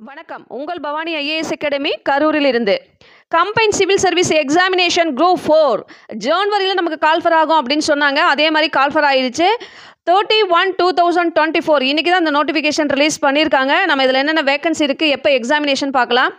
வணக்கம். உங்கள் Bhavani IAS academy கரூரிலிருந்து. Combine civil service examination group 4 ஜனவரியில் நமக்கு கால்ஃபர் ஆகும் அப்படின்னு சொன்னாங்க. அதே மாதிரி கால்ஃபர் ஆயிடுச்சு. 31/2024 இன்றைக்கி தான் அந்த நோட்டிஃபிகேஷன் ரிலீஸ் பண்ணியிருக்காங்க. நம்ம இதில் என்னென்ன வேகன்சி இருக்குது, எப்போ எக்ஸாமினேஷன் பார்க்கலாம்.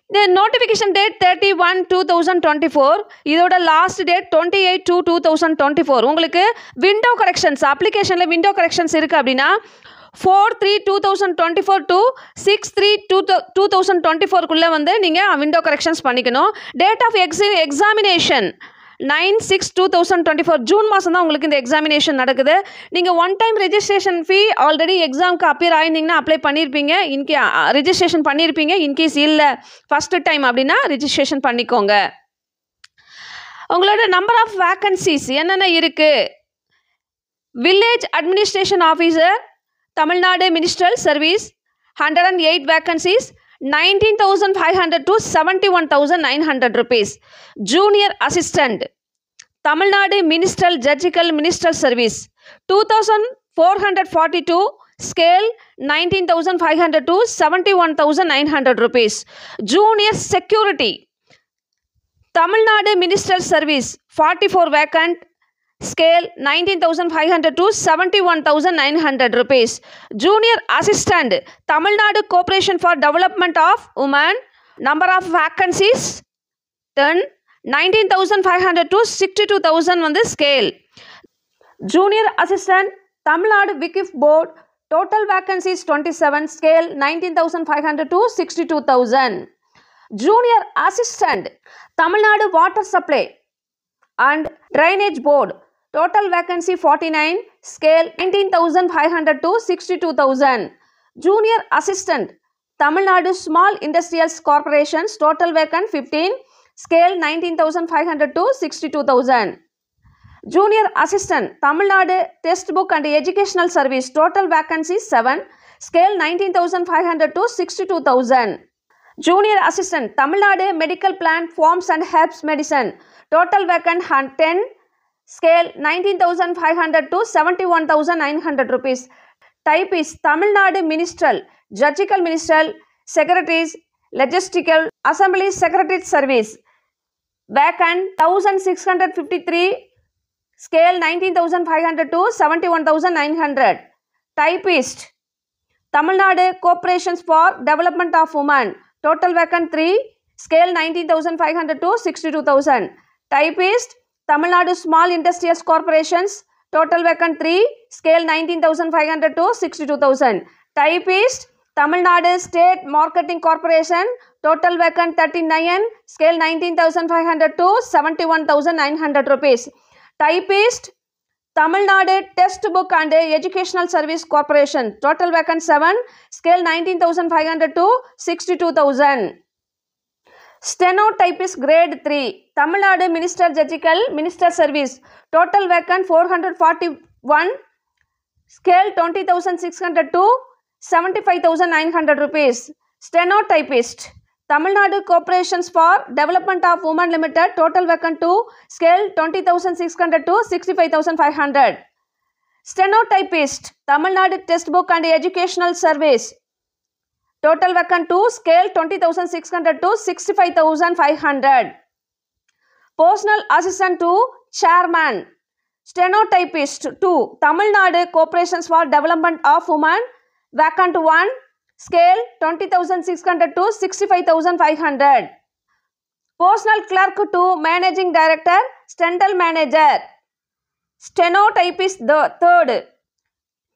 இந்த நோட்டிஃபிகேஷன் டேட் 31/2024. இதோட லாஸ்ட் டேட் 28/2024. உங்களுக்கு விண்டோ கரெக்ஷன்ஸ் அப்ளிகேஷனில் விண்டோ கரெக்ஷன்ஸ் இருக்குது அப்படின்னா 4/3/2024 to 6/3/2024 வந்து நீங்கள் விண்டோ கரெக்ஷன்ஸ் பண்ணிக்கணும். டேட் ஆஃப் எக்ஸாமினேஷன் 9/6/2024 ஜூன் மாதம் தான் உங்களுக்கு இந்த எக்ஸாமினேஷன் நடக்குது. நீங்கள் ஒன் டைம் ரெஜிஸ்ட்ரேஷன் ஃபீ ஆல்ரெடி எக்ஸாமுக்கு அப்பியர் ஆயிருந்தீங்கன்னா அப்ளை பண்ணியிருப்பீங்க. ரெஜிஸ்ட்ரேஷன் பண்ணியிருப்பீங்க. இன்கேஸ் இல்லை ஃபஸ்ட்டு டைம் அப்படின்னா ரெஜிஸ்ட்ரேஷன் பண்ணிக்கோங்க. உங்களோட நம்பர் ஆஃப் வேக்கன்சிஸ் என்னென்ன இருக்குது. Village administration officer Tamil Nadu ministerial service 108 vacancies 19,500 to 71,900 rupees. Junior assistant Tamil Nadu ministerial judicial ministerial service 2,442 scale 19,500 to 71,900 rupees. Junior security Tamil Nadu ministerial service 44 vacant scale 19,500 to 71,900 rupees. Junior assistant Tamil Nadu Corporation for Development of Women, number of vacancies 10, 19,500 to 62,000 on the scale. Junior assistant Tamil Nadu Waqf Board, total vacancies 27, scale 19,500 to 62,000. Junior assistant Tamil Nadu Water Supply and Drainage Board, total vacancy 49, scale 19,500 to 62,000. Junior assistant Tamil Nadu Small Industrials Corporations, total vacant 15, scale 19,500 to 62,000. Junior assistant Tamil Nadu Textbook and Educational Service, total vacancy 7, scale 19,500 to 62,000. Junior assistant Tamil Nadu Medical Plant Forms and Herbs Medicine, total vacant 10, scale 19,500 to 71,900 rupees. Type is Tamil Nadu Ministerial, Judicial Ministerial, Secretaries, Logistical, Assembly Secretariat Service. Vacant 1,653, scale 19,500 to 71,900. Typist Tamil Nadu Corporations for Development of Women, total vacant 3, scale 19,500 to 62,000. Typist Tamil Nadu Small Industrials Corporations, total vacant 3, scale 19,500 to 62,000. Typist Tamil Nadu State Marketing Corporation, total vacant 39, scale 19,500 to 71,900 rupees. Typist Tamil Nadu Textbook and Educational Service Corporation, total vacant 7, scale 19,500 to 62,000. Stenotypist grade 3, Tamil Nadu Minister Judicial Minister Service, total vacant 441, scale 20,600 to 75,900 rupees. Stenotypist Tamil Nadu Corporations for Development of Women Limited, total vacant 2, scale 20,600 to 65,500. Stenotypist Tamil Nadu Textbook and Educational Service, total vacant 2, scale 20,600 to 65,500. Personal Assistant to Chairman, Stenotypist 2, Tamil Nadu Corporations for Development of Women, vacant 1, scale 20,600 to 65,500. Personal Clerk to Managing Director, Dental Manager, Stenotypist 3rd,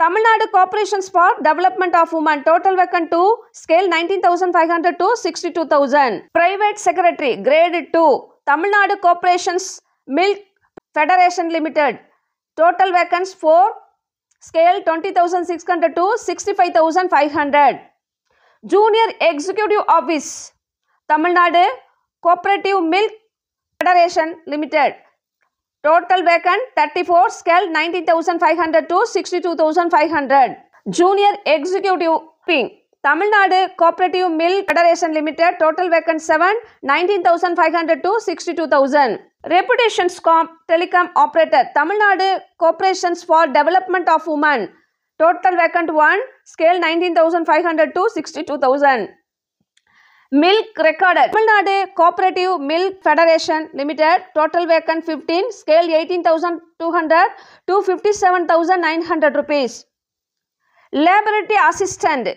Tamil Nadu Corporations for Development of Women, total vacant 2, scale 19,500 to 62,000. Private Secretary grade 2, Tamil Nadu Corporations Milk Federation Limited, total vacants 4, scale 20,600 to 65,500. Junior Executive Office Tamil Nadu Cooperative Milk Federation Limited, total vacant 34, scale 19,500 to 62,500. Junior Executive Ping Tamil Nadu Cooperative Milk Federation Limited, total vacant 7, 19,500 to 62,000. Reputation Comp Telecom Operator Tamil Nadu Corporations for Development of Women, total vacant 1, scale 19,500 to 62,000. Milk Recorder. Tamil Nadu Cooperative Milk Federation Limited. Total vacant 15. Scale 18,200 to 57,900 rupees. Laboratory Assistant.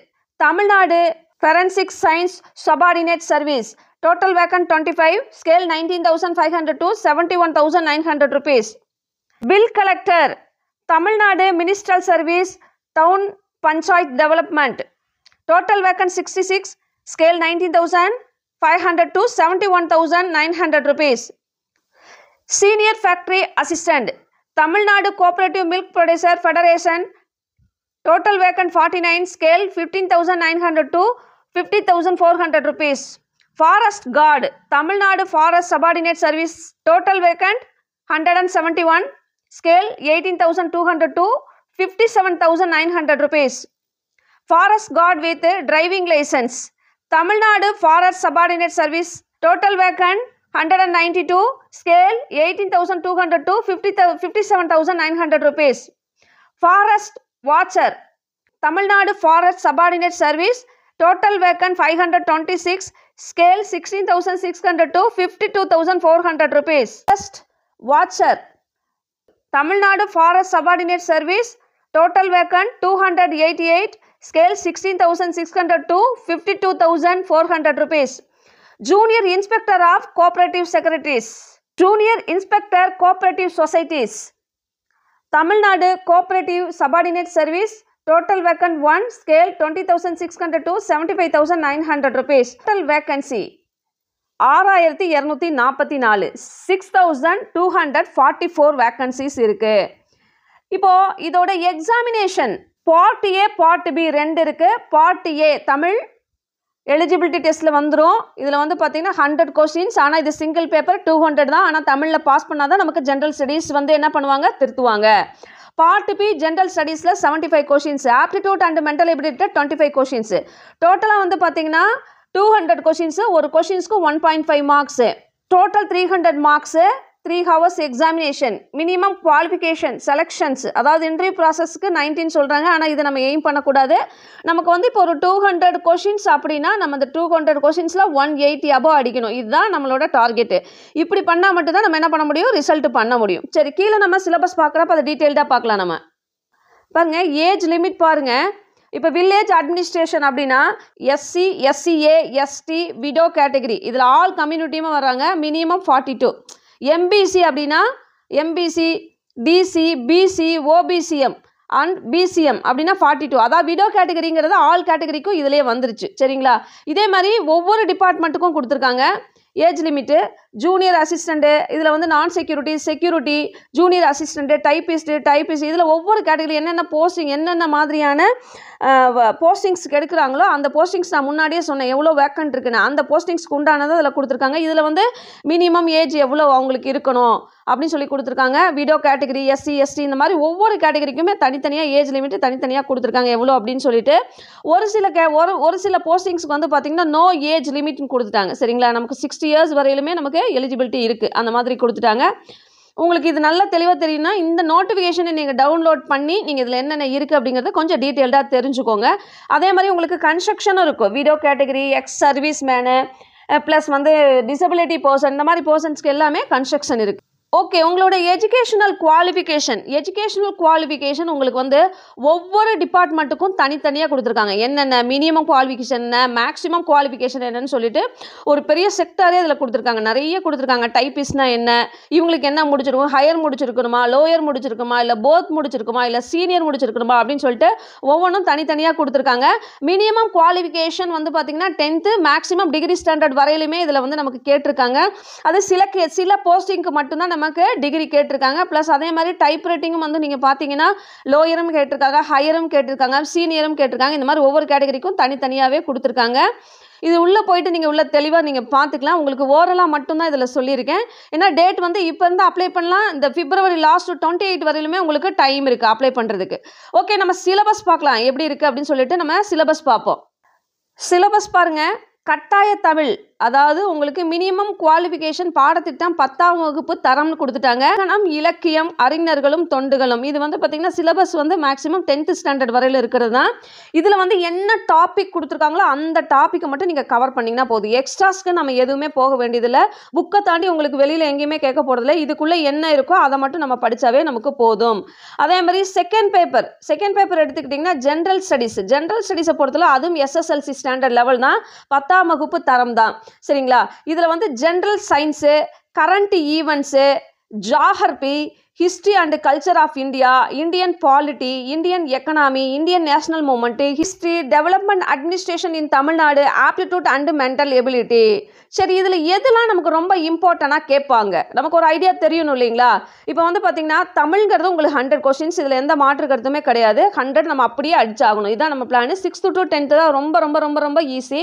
Tamil Nadu Forensic Science Subordinate Service. Total vacant 25. Scale 19,500 to 71,900 rupees. Bill Collector. Tamil Nadu Ministerial Service Town Panchayat Development. Total vacant 66. Scale 19,500 to 71,900 rupees. Senior Factory Assistant. Tamil Nadu Cooperative Milk Producer Federation. Total vacant 49. Scale 15,900 to 50,400 rupees. Forest Guard. Tamil Nadu Forest Subordinate Service. Total vacant 171. Scale 18,200 to 57,900 rupees. Forest Guard with driving license. Tamil Nadu Forest Subordinate Service. Total vacant 192. Scale 18,200 to 57,900 rupees. Forest Watcher. Tamil Nadu Forest Subordinate Service. Total vacant 526. Scale 16,600 to 52,400 rupees. Forest Watcher. Tamil Nadu Forest Subordinate Service. Total vacant 288. Scale 16,600 to 52,400 rupees. Junior Inspector of Cooperative Secretaries. Junior Inspector Cooperative Societies. Tamil Nadu Cooperative Subordinate Service. Total vacant 1. Scale 20,600 to 75,900 rupees. Total vacancy 6244. 6,244 vacancies இருக்கு. இப்போ இதோட examination part A part B ரெண்டு இருக்கு. Part A Tamil eligibility டெஸ்ட்டில் வந்துடும். இதில் வந்து பார்த்தீங்கன்னா 100 கொஸ்டின்ஸ். ஆனால் இது சிங்கிள் பேப்பர் 200 தான். ஆனால் தமிழில் பாஸ் பண்ணால் தான் நமக்கு ஜென்ரல் ஸ்டடீஸ் வந்து என்ன பண்ணுவாங்க, திருத்துவாங்க. பார்ட் பி ஜென்ரல் ஸ்டடீஸில் 75 questions. Aptitude and mental ability 25 questions. டோட்டலாக வந்து பார்த்தீங்கன்னா 200 கொஸ்டின்ஸு. ஒரு கொஸ்டின்ஸ்க்கு 1.5 marks. Total 300 marks. 3 hours examination. Minimum qualification selections, அதாவது இன்டர்வியூ ப்ராசஸ்க்கு 19 சொல்கிறாங்க. ஆனால் இதை நம்ம எய்ம் பண்ணக்கூடாது. நமக்கு வந்து இப்போ ஒரு 200 கொஷின்ஸ் அப்படின்னா நம்ம அந்த 200 கொஷின்ஸில் 180 above அடிக்கணும். இதுதான் நம்மளோட டார்கெட்டு. இப்படி பண்ணால் மட்டும்தான் நம்ம என்ன பண்ண முடியும், ரிசல்ட் பண்ண முடியும். சரி, கீழே நம்ம சிலபஸ் பார்க்குறப்ப அதை டீட்டெயில்டாக பார்க்கலாம். நம்ம பாருங்க, ஏஜ் லிமிட் பாருங்க. இப்போ வில்லேஜ் அட்மினிஸ்ட்ரேஷன் அப்படின்னா SC, SCA, ST, widow category, இதில் ஆல் கம்யூனிட்டியுமே வர்றாங்க. மினிமம் 42. எம்பிசி அப்படின்னா MBC, DC, BC, OBCM and BCM அப்படின்னா 42. அதாவது விடோ கேட்டகரிங்கிறது ஆல் கேட்டகரிக்கும் இதிலே வந்துருச்சு. சரிங்களா? இதே மாதிரி ஒவ்வொரு டிபார்ட்மெண்ட்டுக்கும் கொடுத்துருக்காங்க ஏஜ் லிமிட்டு. ஜூனியர் அசிஸ்டண்ட்டு, இதில் வந்து நான் security, security, junior assistant, typist, இதில் ஒவ்வொரு கேட்டகரி என்னென்ன போஸ்டிங், என்னென்ன மாதிரியான போஸ்டிங்ஸ்க்கு எடுக்கிறாங்களோ அந்த போஸ்டிங்ஸ் நான் முன்னாடியே சொன்னேன் எவ்வளோ வேக்கன்ட் இருக்குன்னு. அந்த போஸ்டிங்ஸ்க்கு உண்டானதை அதில் கொடுத்துருக்காங்க. இதில் வந்து மினிமம் ஏஜ் எவ்வளோ அவங்களுக்கு இருக்கணும் அப்படின்னு சொல்லி கொடுத்துருக்காங்க. விடோ கேட்டகரி, எஸ்சி, எஸ்டி, இந்த மாதிரி ஒவ்வொரு கேட்டகரிக்குமே தனித்தனியாக ஏஜ் லிமிட்டு தனித்தனியாக கொடுத்துருக்காங்க எவ்வளோ அப்படின்னு சொல்லிட்டு. ஒரு சில போஸ்டிங்ஸ்க்கு வந்து பார்த்திங்கன்னா நோ ஏஜ் லிமிட்னு கொடுத்துட்டாங்க. சரிங்களா? நமக்கு 60 years வரையிலுமே நமக்கு எலிஜிபிலிட்டி இருக்குது. அந்த மாதிரி கொடுத்துட்டாங்க. உங்களுக்கு இது நல்லா தெளிவாக தெரியும்னா இந்த நோட்டிஃபிகேஷனை நீங்கள் டவுன்லோட் பண்ணி நீங்கள் இதில் என்னென்ன இருக்குது அப்படிங்கிறத கொஞ்சம் டீட்டெயில்டாக தெரிஞ்சுக்கோங்க. அதே மாதிரி உங்களுக்கு கன்ஸ்ட்ரக்ஷனும் இருக்கும். Widow category, ex service menu, plus வந்து டிசபிலிட்டி பர்சன், இந்த மாதிரி பர்சன்ஸ்க்கு எல்லாமே கன்ஸ்ட்ரக்ஷன் இருக்குது. ஓகே, உங்களோட எஜுகேஷனல் குவாலிஃபிகேஷன் உங்களுக்கு வந்து ஒவ்வொரு டிபார்ட்மெண்ட்டுக்கும் தனித்தனியாக கொடுத்துருக்காங்க. என்னென்ன மினிமம் குவாலிஃபிகேஷன் என்ன, மேக்ஸிமம் குவாலிஃபிகேஷன் என்னன்னு சொல்லிட்டு ஒரு பெரிய செக்டாரே இதில் கொடுத்துருக்காங்க. நிறைய கொடுத்துருக்காங்க. டைப்பிஸ்ட்னா என்ன, இவங்களுக்கு என்ன முடிச்சிருக்கும், ஹையர் முடிச்சிருக்கணுமா, லோயர் முடிச்சிருக்குமா, இல்லை போத் முடிச்சிருக்குமா, இல்லை சீனியர் முடிச்சிருக்கணுமா அப்படின்னு சொல்லிட்டு ஒவ்வொன்றும் தனித்தனியாக கொடுத்துருக்காங்க. மினிமம் குவாலிஃபிகேஷன் வந்து பார்த்திங்கன்னா 10th, மேக்ஸிமம் டிகிரி ஸ்டாண்டர்ட் வரையிலுமே இதில் வந்து நமக்கு கேட்டிருக்காங்க. அது சில போஸ்டிங்க்கு மட்டும்தான் நமக்கு டிகிரி கேட்டிருக்காங்க. ப்ளஸ் அதே மாதிரி டைப் ரைட்டிங்கும் வந்து நீங்கள் பார்த்தீங்கன்னா லோயரும் கேட்டிருக்காங்க, ஹையரும் கேட்டிருக்காங்க, சீனியரும் கேட்டிருக்காங்க. இந்த மாதிரி ஒவ்வொரு கேட்டகரிக்கும் தனித்தனியாகவே கொடுத்துருக்காங்க. இது உள்ளே போயிட்டு நீங்கள் உள்ள தெளிவாக நீங்கள் பார்த்துக்கலாம். உங்களுக்கு ஓரலாக மட்டும்தான் இதில் சொல்லியிருக்கேன். ஏன்னா டேட் வந்து இப்போ இருந்து அப்ளை பண்ணலாம். இந்த பிப்ரவரி லாஸ்ட் 28 வரையிலுமே உங்களுக்கு டைம் இருக்குது அப்ளை பண்ணுறதுக்கு. ஓகே, நம்ம சிலபஸ் பார்க்கலாம் எப்படி இருக்குது அப்படின்னு சொல்லிட்டு நம்ம சிலபஸ் பார்ப்போம். சிலபஸ் பாருங்கள். கட்டாய தமிழ் அதாவது உங்களுக்கு மினிமம் குவாலிஃபிகேஷன் பாடத்திட்டம் 10ஆம் வகுப்பு தரம்னு கொடுத்துட்டாங்க. இலக்கியம், அறிஞர்களும் தொண்டுகளும், இது வந்து பார்த்திங்கன்னா சிலபஸ் வந்து மேக்ஸிமம் 10th ஸ்டாண்டர்ட் வரையில் இருக்கிறது தான். இதில் வந்து என்ன டாபிக் கொடுத்துருக்காங்களோ அந்த டாப்பிக்கை மட்டும் நீங்கள் கவர் பண்ணிங்கன்னா போதும். எக்ஸ்ட்ராஸ்க்கு நம்ம எதுவுமே போக வேண்டியதில்லை. புக்கை தாண்டி உங்களுக்கு வெளியில் எங்கேயுமே கேட்க போகிறதில்ல. இதுக்குள்ளே என்ன இருக்கோ அதை மட்டும் நம்ம படித்தாவே நமக்கு போதும். அதே மாதிரி செகண்ட் பேப்பர் எடுத்துக்கிட்டிங்கன்னா ஜென்ரல் ஸ்டடீஸை பொறுத்தவரை அதுவும் எஸ்எஸ்எல்சி ஸ்டாண்டர்ட் லெவல் தான், 10ஆம் வகுப்பு தரம் தான். சரிங்களா? இதில் வந்து general science, current events, geography, history and culture of India, Indian polity, Indian economy, Indian national movement, history, development administration in Tamil Nadu, aptitude and mental ability. சரி, இதில் எதெல்லாம் நமக்கு ரொம்ப இம்பார்ட்டண்டாக கேட்பாங்க, நமக்கு ஒரு ஐடியா தெரியணும் இல்லைங்களா? இப்போ வந்து பார்த்திங்கன்னா தமிழ்ங்கிறது உங்களுக்கு 100 கொஸ்டின்ஸ், இதில் எந்த மாற்று கருத்துமே கிடையாது. 100 நம்ம அப்படியே அடிச்சாகணும். இதுதான் நம்ம பிளான். 6th to 10th தான் ரொம்ப ரொம்ப ரொம்ப ரொம்ப easy.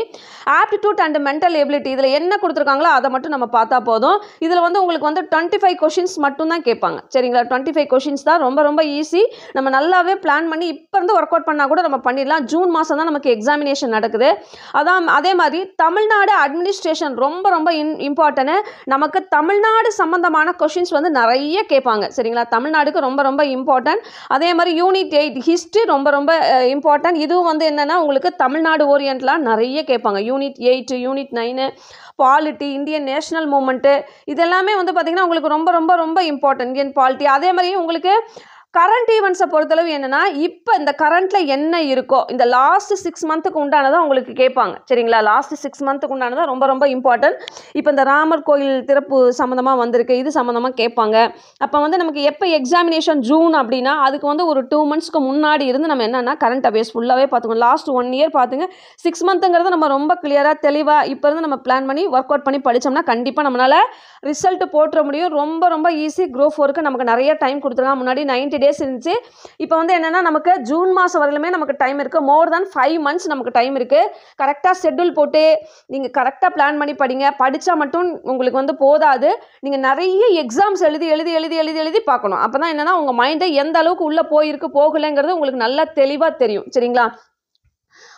Aptitude and mental ability இதில் என்ன கொடுத்துருக்காங்களோ அதை மட்டும் நம்ம பார்த்தா போதும். இதில் வந்து உங்களுக்கு வந்து 25 கொஸ்டின்ஸ் மட்டும் தான் கேட்பாங்க. சரிங்களா? 25 கொஸ்டின்ஸ் தான், ரொம்ப ரொம்ப ஈஸி. நம்ம நல்லாவே பிளான் பண்ணி இப்போ இருந்து ஒர்க் அவுட் பண்ணால் கூட நம்ம பண்ணிடலாம். ஜூன் மாதம் தான் நமக்கு எக்ஸாமினேஷன் நடக்குது. அதே மாதிரி தமிழ்நாடு அட்மினிஸ்ட்ரேஷன் ரொம்ப ரொம்ப இம்பார்ட்டன்ட். நமக்கு தமிழ்நாடு சம்பந்தமான கொஸ்டின்ஸ் வந்து நிறைய கேட்பாங்க. சரிங்களா? தமிழ்நாடுக்கு ரொம்ப ரொம்ப இம்பார்ட்டன்ட். அதே மாதிரி யூனிட் 8 ஹிஸ்ட்ரி ரொம்ப ரொம்ப இம்பார்ட்டன்ட். இதுவும் வந்து என்னென்னா உங்களுக்கு தமிழ்நாடு ஓரியன்ட்லாம் நிறைய கேட்பாங்க. Unit 8, unit 9, polity, Indian national moment, இதெல்லாமே வந்து பார்த்திங்கன்னா உங்களுக்கு ரொம்ப ரொம்ப ரொம்ப இம்பார்ட்டன்ட். Indian polity. அதே மாதிரி உங்களுக்கு கரண்ட் ஈவெண்ட்ஸை பொறுத்தளவு என்னென்னா இப்போ இந்த கரண்ட்டில் என்ன இருக்கோ இந்த லாஸ்ட் 6 மந்த்துக்கு உண்டானதான் உங்களுக்கு கேட்பாங்க. சரிங்களா? லாஸ்ட் 6 மந்த்துக்கு உண்டானதான் ரொம்ப ரொம்ப இம்பார்ட்டன்ட். இப்போ இந்த ராமர் கோயில் திறப்பு சம்மந்தமாக வந்திருக்கு, இது சம்மந்தமாக கேட்பாங்க. அப்போ வந்து நமக்கு எப்போ எக்ஸாமினேஷன் ஜூன் அப்படின்னா அதுக்கு வந்து ஒரு 2 மந்த்ஸ்க்கு முன்னாடி இருந்து நம்ம என்னென்னா கரண்ட் அஃபேர்ஸ் ஃபுல்லாகவே பார்த்துக்கணும். லாஸ்ட் 1 இயர் பார்த்துங்க. 6 மந்த்துங்கிறது நம்ம ரொம்ப கிளியராக தெளிவாக இப்போ இருந்து நம்ம பிளான் பண்ணி ஒர்க் அவுட் பண்ணி படித்தோம்னா கண்டிப்பாக நம்மளால் ரிசல்ட் போட்டுற முடியும். ரொம்ப ரொம்ப ஈஸி. குரூப் 4க்கு நமக்கு நிறைய டைம் கொடுத்துருக்காங்க. முன்னாடி 90 days இருந்துச்சு. இப்போ வந்து என்னென்னா நமக்கு ஜூன் மாதம் வரையிலுமே நமக்கு டைம் இருக்குது. மோர் தேன் 5 months நமக்கு டைம் இருக்குது. கரெக்டாக ஷெட்யூல் போட்டு நீங்கள் கரெக்டாக பிளான் பண்ணி படிங்க. படித்தா மட்டும் உங்களுக்கு வந்து போதாது. நீங்கள் நிறைய எக்ஸாம்ஸ் எழுதி எழுதி எழுதி எழுதி எழுதி பார்க்கணும். அப்போ தான் என்னென்னா உங்கள் மைண்டை எந்த அளவுக்கு உள்ளே போயிருக்கு போகலைங்கிறது உங்களுக்கு நல்லா தெளிவாக தெரியும். சரிங்களா?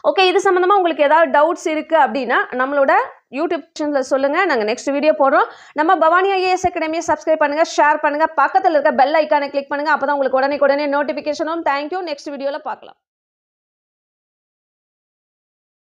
ஓகே, இது சம்மந்தமாக உங்களுக்கு ஏதாவது டவுட்ஸ் இருக்குது அப்படின்னா நம்மளோட யூடியூப் சேனலில் சொல்லுங்கள். நாங்கள் நெக்ஸ்ட் வீடியோ போடுறோம். நம்ம பவானி ஐஏஎஸ் அகாடமியை சப்ஸ்கிரைப் பண்ணுங்கள், ஷேர் பண்ணுங்கள், பக்கத்தில் இருக்க பெல் ஐக்கானை கிளிக் பண்ணுங்கள். அப்போ தான் உங்களுக்கு உடனே நோட்டிஃபிகேஷனும். தேங்க்யூ. நெக்ஸ்ட் வீடியோவில் பார்க்கலாம்.